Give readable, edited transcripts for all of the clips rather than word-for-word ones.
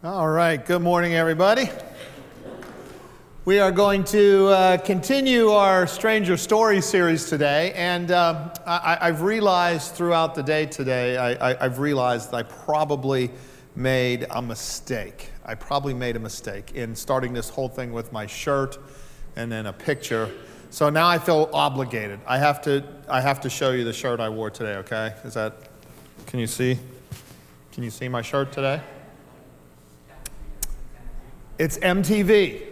All right, good morning, everybody. We are going to continue our Stranger Stories series today, and I've realized throughout the day today, I've realized I probably made a mistake. I probably made a mistake in starting this whole thing with my shirt and then a picture. So now I feel obligated. I have to show you the shirt I wore today, okay? Can you see? Can you see my shirt today? It's MTV.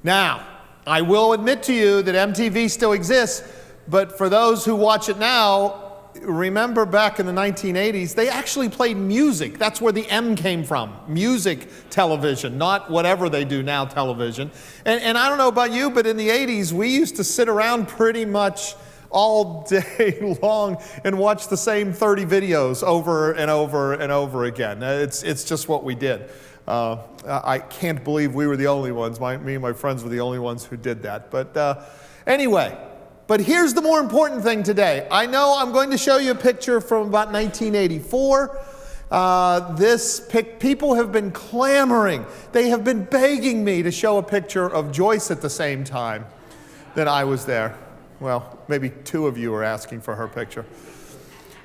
Now, I will admit to you that MTV still exists, but for those who watch it now, remember back in the 1980s, they actually played music. That's where the M came from, music television, not whatever they do now, television. And I don't know about you, but in the 80s, we used to sit around pretty much all day long and watch the same 30 videos over and over and over again. It's just what we did. I can't believe we were the only ones. Me and my friends were the only ones who did that. But anyway, but here's the more important thing today. I know I'm going to show you a picture from about 1984. People have been clamoring. They have been begging me to show a picture of Joyce at the same time that I was there. Well, maybe two of you are asking for her picture.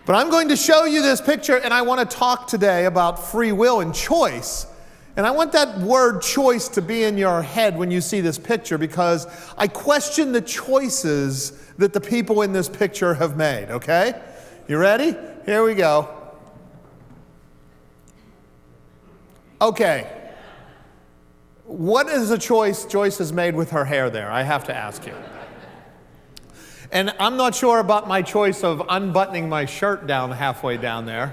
But I'm going to show you this picture, and I want to talk today about free will and choice. And I want that word choice to be in your head when you see this picture, because I question the choices that the people in this picture have made, okay? You ready? Here we go. Okay. What is the choice Joyce has made with her hair there? I have to ask you. And I'm not sure about my choice of unbuttoning my shirt down halfway down there.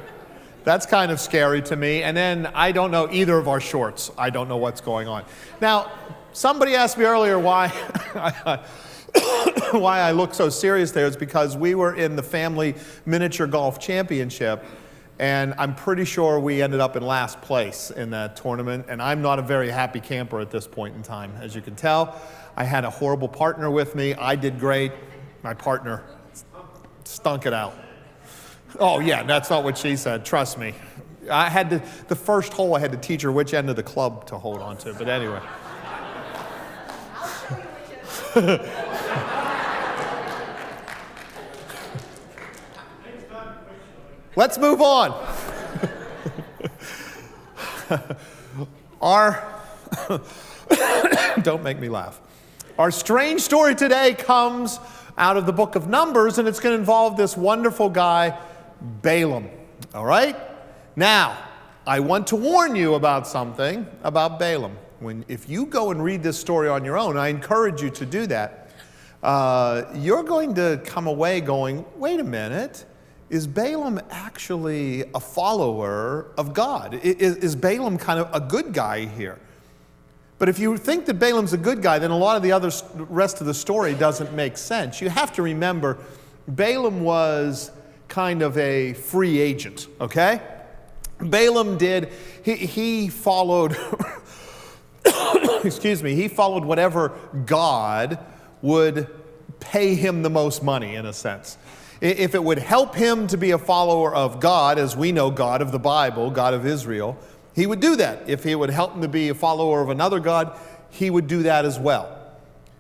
That's kind of scary to me. And then I don't know either of our shorts. I don't know what's going on. Now, somebody asked me earlier why I look so serious there. It's because we were in the family miniature golf championship, and I'm pretty sure we ended up in last place in that tournament. And I'm not a very happy camper at this point in time. As you can tell, I had a horrible partner with me. I did great. My partner stunk it out. Oh, yeah, that's not what she said. Trust me. The first hole, I had to teach her which end of the club to hold on to. But anyway. Let's move on. Don't make me laugh. Our strange story today comes out of the book of Numbers, and it's going to involve this wonderful guy, Balaam. All right? Now, I want to warn you about something about Balaam. If you go and read this story on your own, I encourage you to do that, you're going to come away going, wait a minute, is Balaam actually a follower of God? Is Balaam kind of a good guy here? But if you think that Balaam's a good guy, then a lot of the rest of the story doesn't make sense. You have to remember, Balaam was kind of a free agent, okay? Balaam he followed, he followed whatever God would pay him the most money, in a sense. If it would help him to be a follower of God, as we know God of the Bible, God of Israel, he would do that. If he would help him to be a follower of another God, he would do that as well.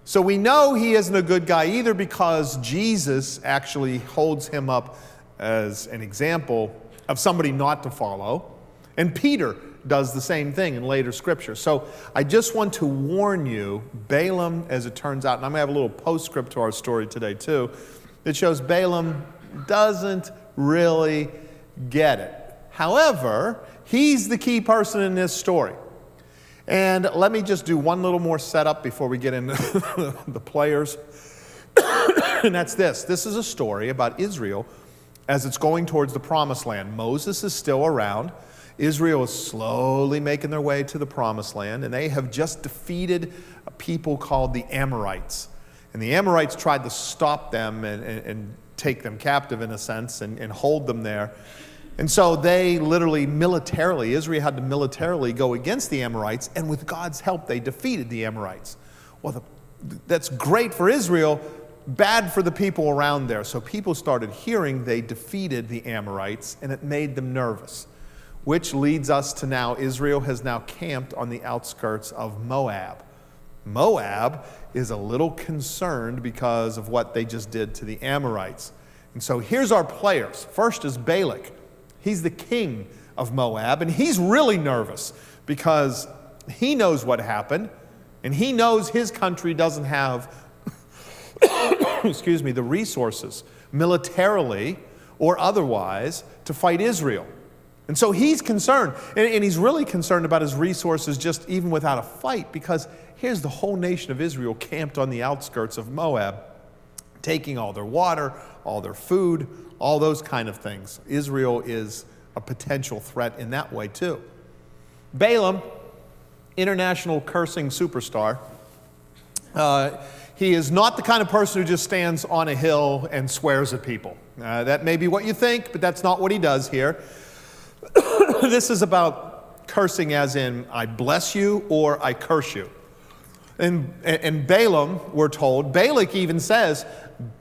So we know he isn't a good guy either, because Jesus actually holds him up as an example of somebody not to follow. And Peter does the same thing in later scripture. So I just want to warn you, Balaam, as it turns out, and I'm going to have a little postscript to our story today too, that shows Balaam doesn't really get it. However, he's the key person in this story. And let me just do one little more setup before we get into the players. And that's this. This is a story about Israel as it's going towards the promised land. Moses is still around. Israel is slowly making their way to the promised land, and they have just defeated a people called the Amorites. And the Amorites tried to stop them and take them captive, in a sense, and hold them there. And so they literally Israel had to militarily go against the Amorites, and with God's help, they defeated the Amorites. Well, that's great for Israel, bad for the people around there. So people started hearing they defeated the Amorites, and it made them nervous. which leads us to now Israel has now camped on the outskirts of Moab. Moab is a little concerned because of what they just did to the Amorites. And so here's our players. First is Balak. He's the king of Moab, and he's really nervous because he knows what happened, and he knows his country doesn't have the resources militarily or otherwise to fight Israel. And so he's concerned, and he's really concerned about his resources just even without a fight, because here's the whole nation of Israel camped on the outskirts of Moab, taking all their water, all their food, all those kind of things. Israel is a potential threat in that way too. Balaam, international cursing superstar, he is not the kind of person who just stands on a hill and swears at people. That may be what you think, but that's not what he does here. This is about cursing as in, I bless you or I curse you. And Balaam, we're told, Balak even says,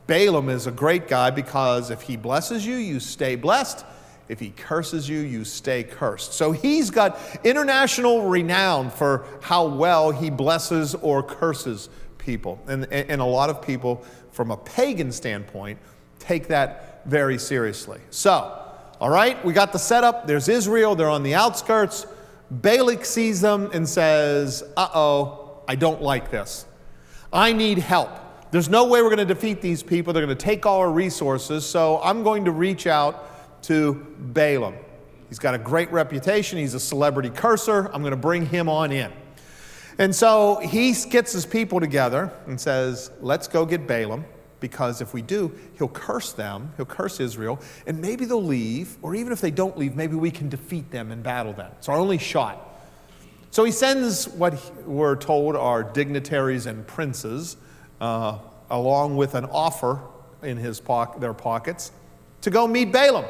Balaam is a great guy because if he blesses you, you stay blessed. If he curses you, you stay cursed. So he's got international renown for how well he blesses or curses people. And a lot of people, from a pagan standpoint, take that very seriously. So, all right, we got the setup. There's Israel. They're on the outskirts. Balak sees them and says, uh-oh, I don't like this. I need help. There's no way we're going to defeat these people. They're going to take all our resources, so I'm going to reach out to Balaam. He's got a great reputation. He's a celebrity curser. I'm going to bring him on in. And so he gets his people together and says, let's go get Balaam, because if we do, he'll curse them, he'll curse Israel, and maybe they'll leave, or even if they don't leave, maybe we can defeat them and battle them. It's our only shot. So he sends what we're told are dignitaries and princes, along with an offer in their pockets, to go meet Balaam.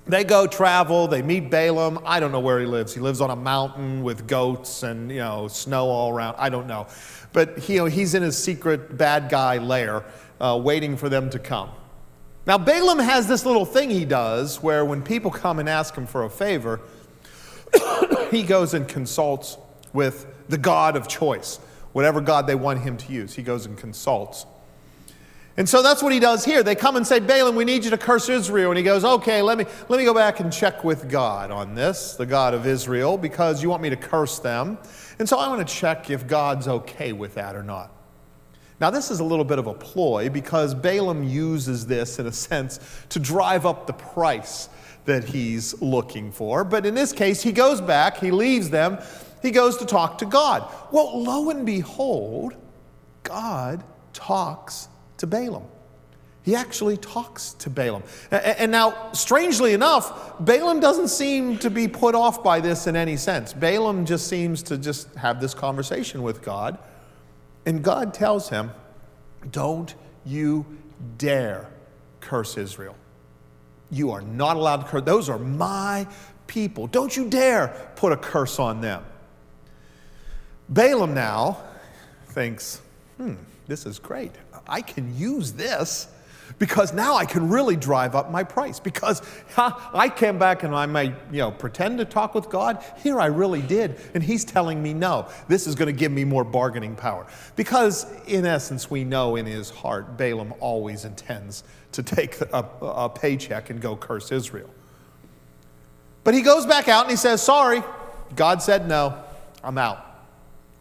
They go travel, they meet Balaam. I don't know where he lives. He lives on a mountain with goats and, snow all around. I don't know. But he's in his secret bad guy lair, waiting for them to come. Now, Balaam has this little thing he does where when people come and ask him for a favor, he goes and consults with the god of choice, whatever god they want him to use. He goes and consults. And so that's what he does here. They come and say, Balaam, we need you to curse Israel. And he goes, okay, let me go back and check with God on this, the God of Israel, because you want me to curse them. And so I want to check if God's okay with that or not. Now, this is a little bit of a ploy because Balaam uses this, in a sense, to drive up the price that he's looking for. But in this case, he goes back, he leaves them, he goes to talk to God. Well, lo and behold, God talks to Balaam. He actually talks to Balaam. And now, strangely enough, Balaam doesn't seem to be put off by this in any sense. Balaam just seems to just have this conversation with God. And God tells him, don't you dare curse Israel. You are not allowed to curse. Those are my people. Don't you dare put a curse on them. Balaam now thinks, this is great. I can use this because now I can really drive up my price, because I came back and I might, pretend to talk with God. Here I really did. And he's telling me no. This is going to give me more bargaining power. Because in essence, we know in his heart, Balaam always intends to take a paycheck and go curse Israel. But he goes back out and he says, sorry, God said no, I'm out.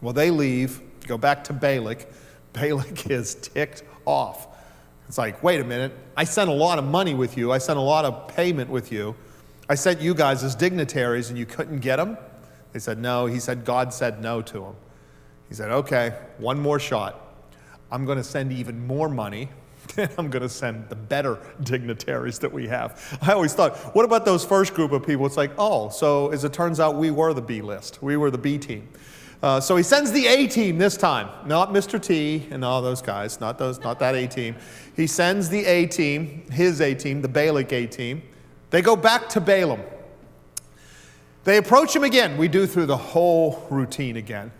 Well, they leave, go back to Balak. Balak is ticked off. It's like, wait a minute, I sent a lot of money with you. I sent a lot of payment with you. I sent you guys as dignitaries and you couldn't get them? They said no. He said God said no to him. He said, okay, one more shot. I'm going to send even more money. I'm going to send the better dignitaries that we have. I always thought, what about those first group of people? It's like, oh, so as it turns out, we were the B list. We were the B team. So he sends the A team this time, not Mr. T and all those guys, not that A team. He sends the A team, his A team, the Balak A team. They go back to Balaam. They approach him again. We do through the whole routine again.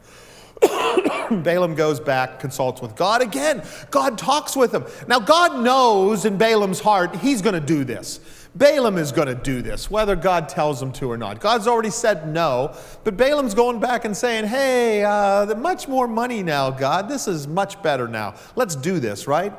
Balaam goes back, consults with God again. God talks with him. Now God knows in Balaam's heart he's going to do this. Balaam is going to do this, whether God tells him to or not. God's already said no, but Balaam's going back and saying, hey, much more money now, God. This is much better now. Let's do this, right?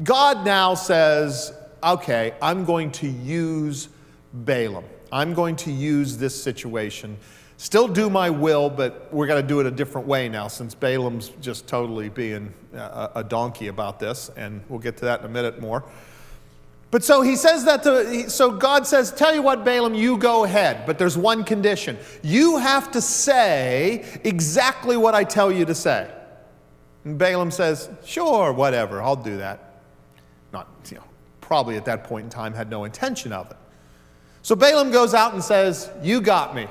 God now says, okay, I'm going to use Balaam. I'm going to use this situation. Still do my will, but we're going to do it a different way now, since Balaam's just totally being a donkey about this, and we'll get to that in a minute more. But so he says that, so God says, tell you what, Balaam, you go ahead, but there's one condition. You have to say exactly what I tell you to say. And Balaam says, sure, whatever, I'll do that. Not, probably at that point in time had no intention of it. So Balaam goes out and says, you got me.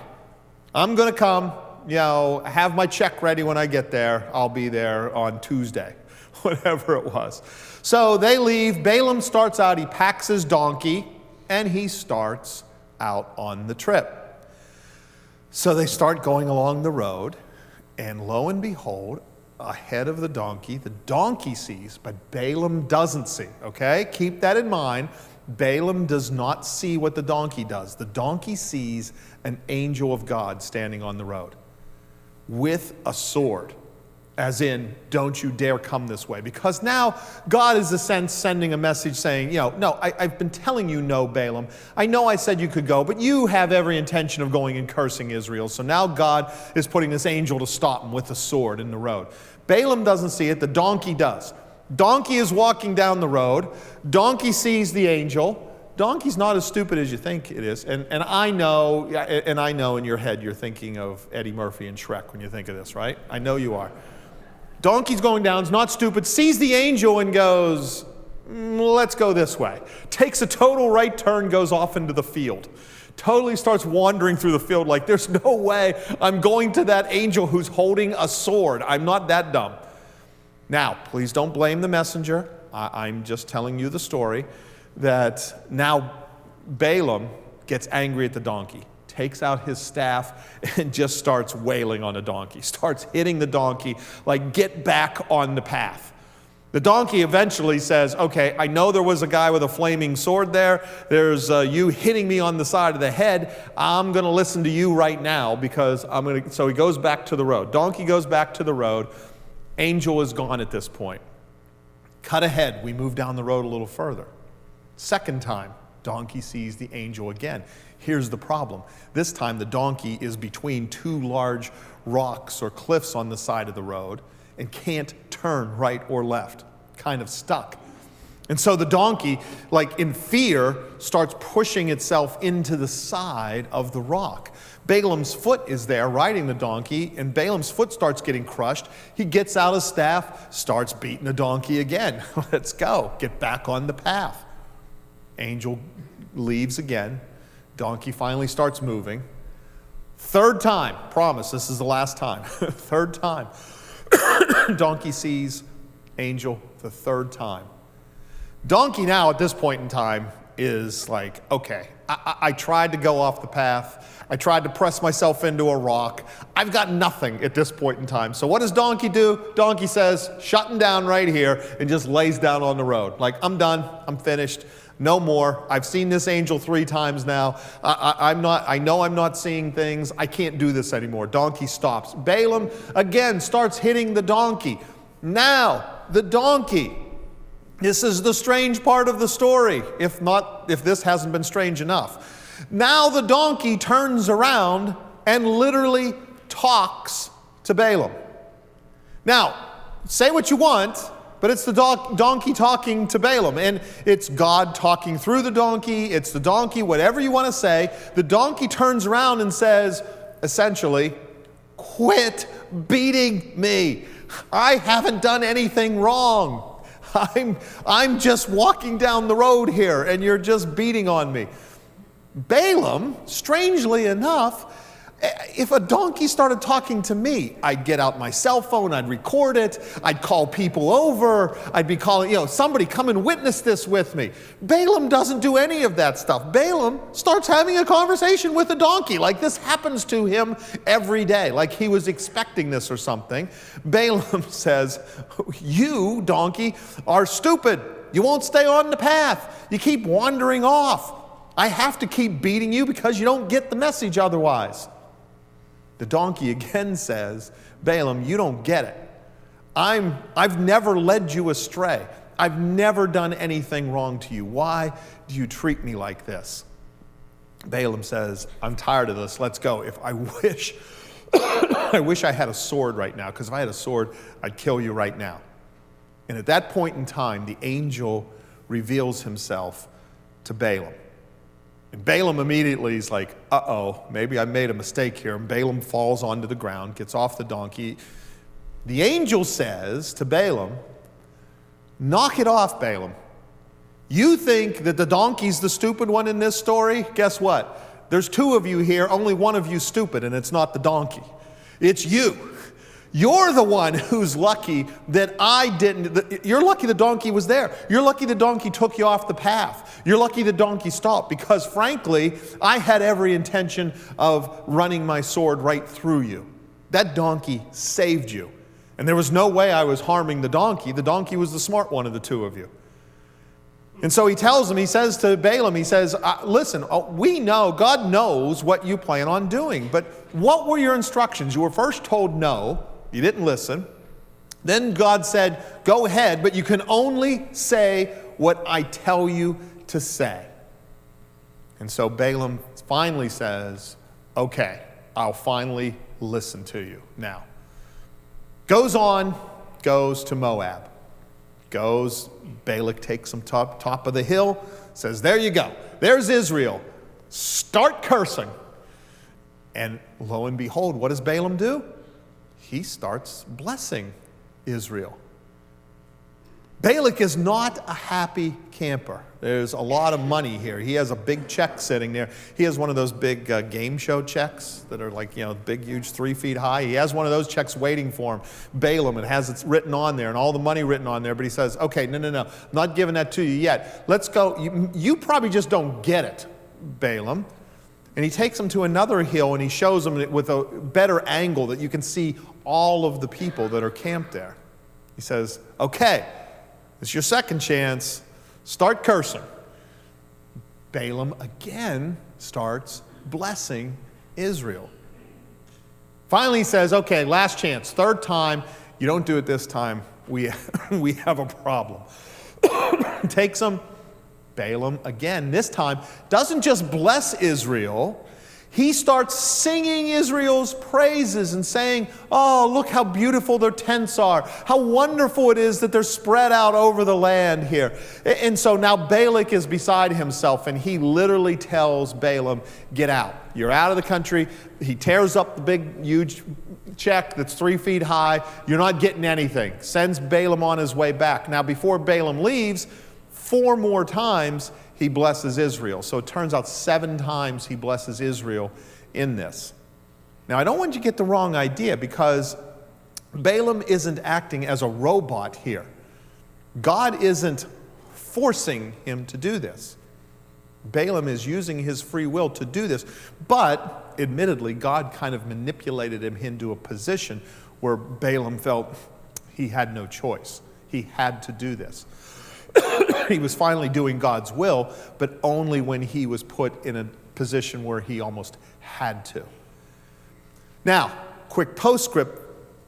I'm going to come, have my check ready when I get there. I'll be there on Tuesday, whatever it was. So they leave. Balaam starts out. He packs his donkey, and he starts out on the trip. So they start going along the road, and lo and behold, ahead of the donkey sees, but Balaam doesn't see, okay? Keep that in mind. Balaam does not see what the donkey does. The donkey sees an angel of God standing on the road with a sword. As in, don't you dare come this way. Because now God is, in a sense, sending a message saying, no, I've been telling you no, Balaam. I know I said you could go, but you have every intention of going and cursing Israel. So now God is putting this angel to stop him with a sword in the road. Balaam doesn't see it. The donkey does. Donkey is walking down the road. Donkey sees the angel. Donkey's not as stupid as you think it is. And I know in your head you're thinking of Eddie Murphy and Shrek when you think of this, right? I know you are. Donkey's going down, is not stupid, sees the angel and goes, let's go this way. Takes a total right turn, goes off into the field. Totally starts wandering through the field like, there's no way I'm going to that angel who's holding a sword. I'm not that dumb. Now, please don't blame the messenger. I'm just telling you the story that now Balaam gets angry at the donkey, takes out his staff and just starts wailing on the donkey, starts hitting the donkey like, get back on the path. The donkey eventually says, okay, I know there was a guy with a flaming sword there. There's you hitting me on the side of the head. I'm going to listen to you right now because so he goes back to the road. Donkey goes back to the road. Angel is gone at this point. Cut ahead. We move down the road a little further. Second time, donkey sees the angel again. Here's the problem. This time the donkey is between two large rocks or cliffs on the side of the road and can't turn right or left, kind of stuck. And so the donkey, like in fear, starts pushing itself into the side of the rock. Balaam's foot is there riding the donkey, and Balaam's foot starts getting crushed. He gets out his staff, starts beating the donkey again. Let's go. Get back on the path. Angel leaves again. Donkey finally starts moving. Third time, promise, this is the last time. Third time. Donkey sees angel the third time. Donkey now at this point in time is like, okay, I tried to go off the path. I tried to press myself into a rock. I've got nothing at this point in time. So what does Donkey do? Donkey says, shutting down right here, and just lays down on the road. Like, I'm done. I'm finished. No more. I've seen this angel 3 times now. I know I'm not seeing things. I can't do this anymore. Donkey stops. Balaam again starts hitting the donkey. Now, the donkey. This is the strange part of the story, if this hasn't been strange enough. Now the donkey turns around and literally talks to Balaam. Now, say what you want, but it's the donkey talking to Balaam. And it's God talking through the donkey. It's the donkey, whatever you want to say. The donkey turns around and says, essentially, quit beating me. I haven't done anything wrong. I'm just walking down the road here, and you're just beating on me. Balaam, strangely enough, if a donkey started talking to me, I'd get out my cell phone, I'd record it, I'd call people over, I'd be calling, somebody come and witness this with me. Balaam doesn't do any of that stuff. Balaam starts having a conversation with a donkey, like this happens to him every day, like he was expecting this or something. Balaam says, you, donkey, are stupid. You won't stay on the path. You keep wandering off. I have to keep beating you because you don't get the message otherwise. The donkey again says, Balaam, you don't get it. I've never led you astray. I've never done anything wrong to you. Why do you treat me like this? Balaam says, I'm tired of this. Let's go. If I wish, I wish I had a sword right now, because if I had a sword, I'd kill you right now. And at that point in time, the angel reveals himself to Balaam. And Balaam immediately is like, uh-oh, maybe I made a mistake here. And Balaam falls onto the ground, gets off the donkey. The angel says to Balaam, knock it off, Balaam. You think that the donkey's the stupid one in this story? Guess what? There's two of you here, only one of you stupid, and it's not the donkey. It's you. You're the one who's lucky that I didn't. You're lucky the donkey was there. You're lucky the donkey took you off the path. You're lucky the donkey stopped, because frankly, I had every intention of running my sword right through you. That donkey saved you. And there was no way I was harming the donkey. The donkey was the smart one of the two of you. And so he tells him, he says to Balaam, he says, listen, we know, God knows what you plan on doing, but what were your instructions? You were first told no, you didn't listen. Then God said, go ahead, but you can only say what I tell you to say. And so Balaam finally says, okay, I'll finally listen to you now. Goes to Moab. Balak takes him top of the hill, says, there you go. There's Israel. Start cursing. And lo and behold, what does Balaam do? He starts blessing Israel. Balak is not a happy camper. There's a lot of money here. He has a big check sitting there. He has one of those big game show checks that are like, big, huge, 3 feet high. He has one of those checks waiting for him. Balaam, and has it written on there and all the money written on there. But he says, okay, no. I'm not giving that to you yet. Let's go. You probably just don't get it, Balaam. And he takes him to another hill and he shows him with a better angle that you can see all of the people that are camped there. He says, okay, it's your second chance. Start cursing. Balaam again starts blessing Israel. Finally he says, okay, last chance, third time. You don't do it this time, we have a problem. Takes him. Balaam again, this time, doesn't just bless Israel. He starts singing Israel's praises and saying, oh, look how beautiful their tents are. How wonderful it is that they're spread out over the land here. And so now Balak is beside himself, and he literally tells Balaam, get out. You're out of the country. He tears up the big, huge check that's 3 feet high. You're not getting anything. Sends Balaam on his way back. Now, before Balaam leaves, 4 more times he blesses Israel. So it turns out 7 times he blesses Israel in this. Now, I don't want you to get the wrong idea, because Balaam isn't acting as a robot here. God isn't forcing him to do this. Balaam is using his free will to do this. But, admittedly, God kind of manipulated him into a position where Balaam felt he had no choice. He had to do this. He was finally doing God's will, but only when he was put in a position where he almost had to. Now, quick postscript,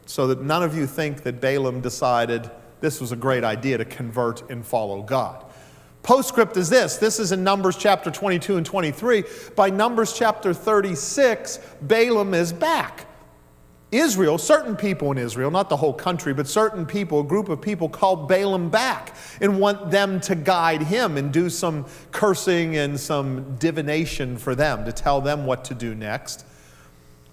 so that none of you think that Balaam decided this was a great idea to convert and follow God. Postscript is this. This is in Numbers chapter 22 and 23. By Numbers chapter 36, Balaam is back. Israel, certain people in Israel, not the whole country, but certain people, a group of people called Balaam back and want them to guide him and do some cursing and some divination for them, to tell them what to do next.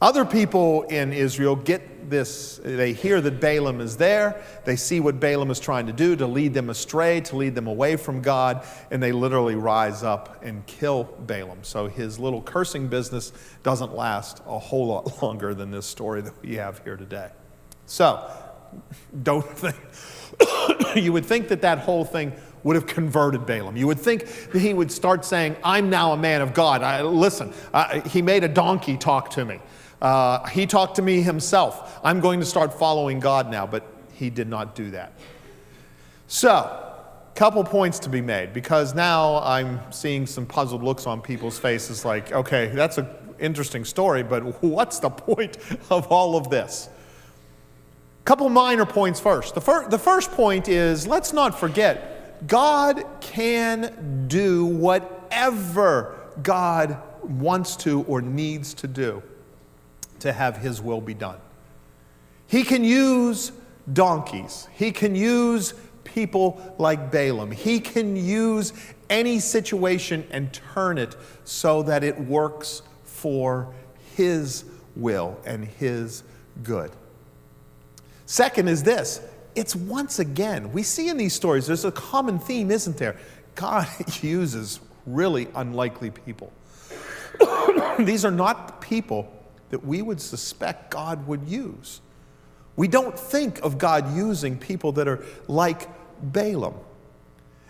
Other people in Israel get this, they hear that Balaam is there, they see what Balaam is trying to do to lead them astray, to lead them away from God, and they literally rise up and kill Balaam. So his little cursing business doesn't last a whole lot longer than this story that we have here today. So, don't think, you would think that that whole thing would have converted Balaam. You would think that he would start saying, I'm now a man of God. He made a donkey talk to me. He talked to me himself. I'm going to start following God now, but he did not do that. So, Couple points to be made, because now I'm seeing some puzzled looks on people's faces like, okay, that's an interesting story, but what's the point of all of this? Couple minor points first. The first point is, let's not forget, God can do whatever God wants to or needs to do to have his will be done. He can use donkeys. He can use people like Balaam. He can use any situation and turn it so that it works for his will and his good. Second is this. It's once again, we see in these stories, there's a common theme, isn't there? God uses really unlikely people. These are not people that we would suspect God would use. We don't think of God using people that are like Balaam.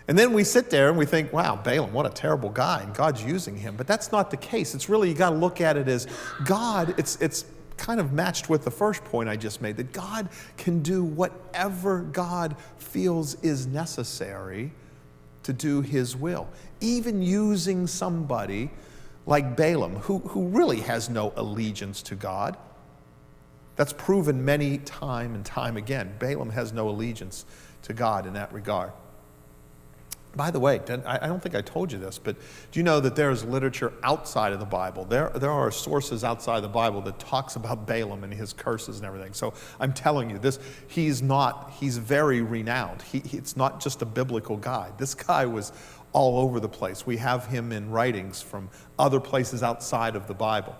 And then we sit there and we think, wow, Balaam, what a terrible guy, and God's using him. But that's not the case. It's really, you got to look at it as God, it's kind of matched with the first point I just made, that God can do whatever God feels is necessary to do his will. Even using somebody like Balaam, who really has no allegiance to God. That's proven many time and time again. Balaam has no allegiance to God in that regard. By the way, I don't think I told you this, but do you know that there is literature outside of the Bible? There are sources outside of the Bible that talks about Balaam and his curses and everything. So I'm telling you, he's very renowned. It's not just a biblical guy. This guy was all over the place. We have him in writings from other places outside of the Bible.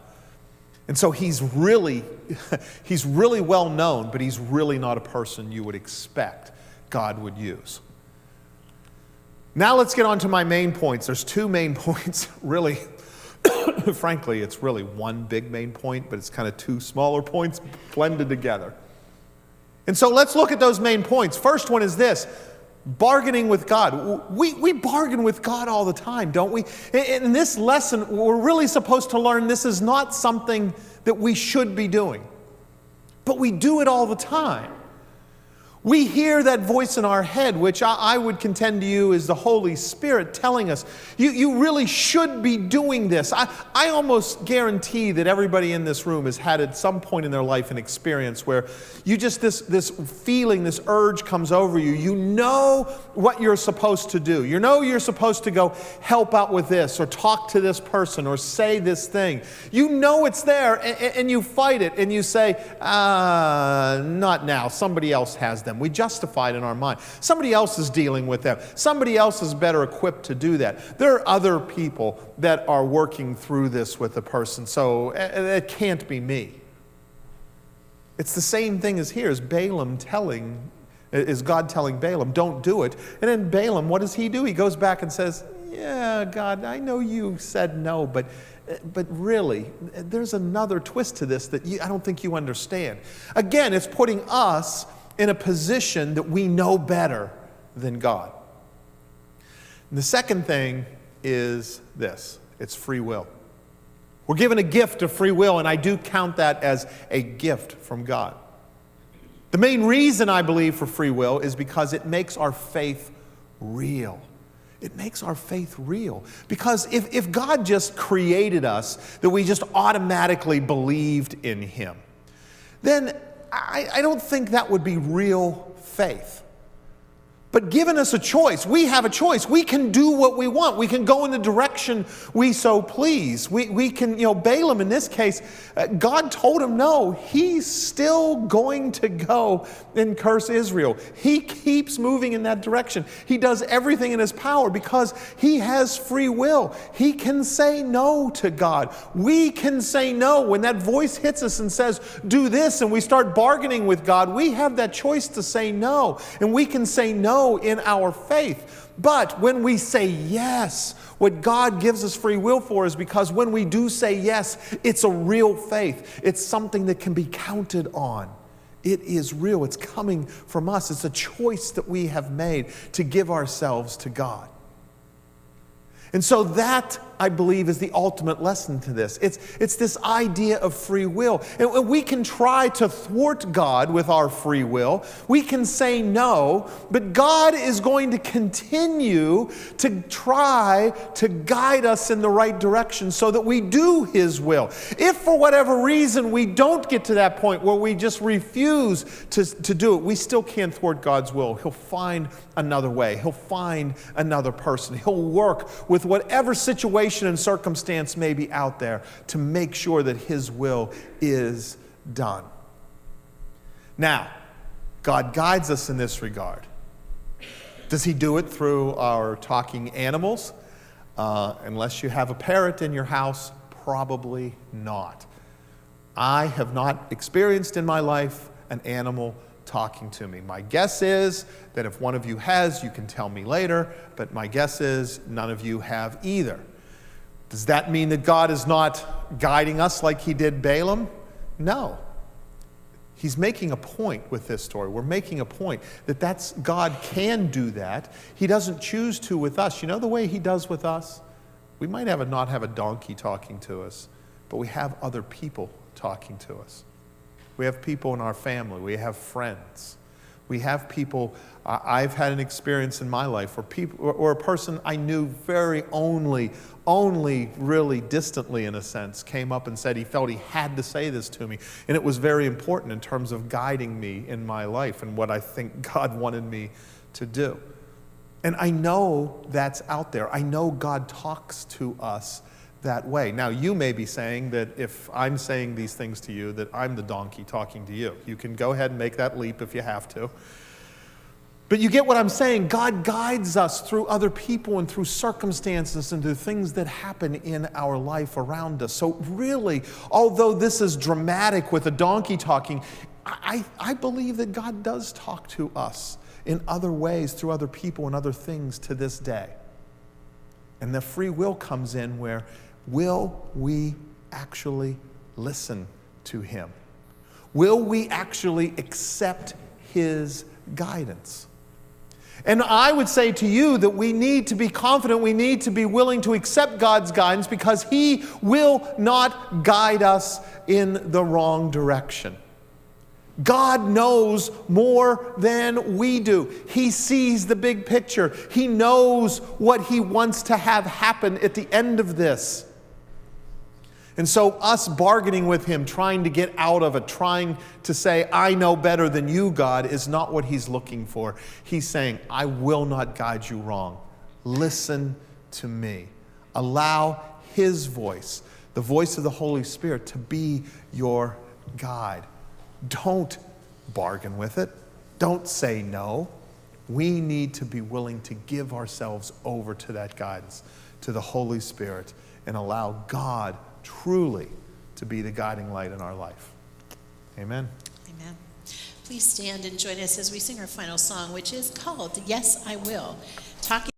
And so he's really well known, but he's really not a person you would expect God would use. Now let's get on to my main points. There's two main points, really. Frankly, it's really one big main point, but it's kind of two smaller points blended together. And so let's look at those main points. First one is this: bargaining with God. We bargain with God all the time, don't we? In this lesson, we're really supposed to learn this is not something that we should be doing, but we do it all the time. We hear that voice in our head, which I would contend to you is the Holy Spirit telling us, you really should be doing this. I almost guarantee that everybody in this room has had at some point in their life an experience where you just, this feeling, this urge comes over you. You know what you're supposed to do. You know you're supposed to go help out with this or talk to this person or say this thing. You know it's there and you fight it and you say, not now, somebody else has them. We justify it in our mind. Somebody else is dealing with them. Somebody else is better equipped to do that. There are other people that are working through this with the person, so it can't be me. It's the same thing as here, as God telling Balaam, don't do it. And then Balaam, what does he do? He goes back and says, yeah, God, I know you said no, but really, there's another twist to this that I don't think you understand. Again, it's putting us in a position that we know better than God. And the second thing is this: it's free will. We're given a gift of free will, and I do count that as a gift from God. The main reason I believe for free will is because it makes our faith real. It makes our faith real. Because if God just created us, that we just automatically believed in him, then I don't think that would be real faith. But given us a choice, we have a choice. We can do what we want. We can go in the direction we so please. We can, Balaam in this case, God told him no. He's still going to go and curse Israel. He keeps moving in that direction. He does everything in his power because he has free will. He can say no to God. We can say no. When that voice hits us and says, do this, and we start bargaining with God, we have that choice to say no. And we can say no in our faith. But when we say yes, what God gives us free will for is because when we do say yes, it's a real faith. It's something that can be counted on. It is real. It's coming from us. It's a choice that we have made to give ourselves to God. And so that I believe, is the ultimate lesson to this. It's this idea of free will. And we can try to thwart God with our free will. We can say no, but God is going to continue to try to guide us in the right direction so that we do His will. If for whatever reason we don't get to that point where we just refuse to do it, we still can't thwart God's will. He'll find another way. He'll find another person. He'll work with whatever situation and circumstance may be out there to make sure that His will is done. Now, God guides us in this regard. Does He do it through our talking animals? Unless you have a parrot in your house, probably not. I have not experienced in my life an animal talking to me. My guess is that if one of you has, you can tell me later, but my guess is none of you have either. Does that mean that God is not guiding us like He did Balaam? No. He's making a point with this story. We're making a point that God can do that. He doesn't choose to with us. You know the way He does with us? We might not have a donkey talking to us, but we have other people talking to us. We have people in our family. We have friends. We have people. I've had an experience in my life where a person I knew very only really distantly in a sense came up and said he felt he had to say this to me. And it was very important in terms of guiding me in my life and what I think God wanted me to do. And I know that's out there. I know God talks to us that way. Now, you may be saying that if I'm saying these things to you, that I'm the donkey talking to you. You can go ahead and make that leap if you have to. But you get what I'm saying. God guides us through other people and through circumstances and through things that happen in our life around us. So really, although this is dramatic with a donkey talking, I believe that God does talk to us in other ways, through other people and other things to this day. And the free will comes in where, will we actually listen to Him? Will we actually accept His guidance? And I would say to you that we need to be confident, we need to be willing to accept God's guidance because He will not guide us in the wrong direction. God knows more than we do. He sees the big picture. He knows what He wants to have happen at the end of this. And so us bargaining with Him, trying to get out of it, trying to say, I know better than you, God, is not what He's looking for. He's saying, I will not guide you wrong. Listen to me. Allow His voice, the voice of the Holy Spirit, to be your guide. Don't bargain with it. Don't say no. We need to be willing to give ourselves over to that guidance, to the Holy Spirit, and allow God truly to be the guiding light in our life. Amen. Amen. Please stand and join us as we sing our final song, which is called Yes, I Will. Talking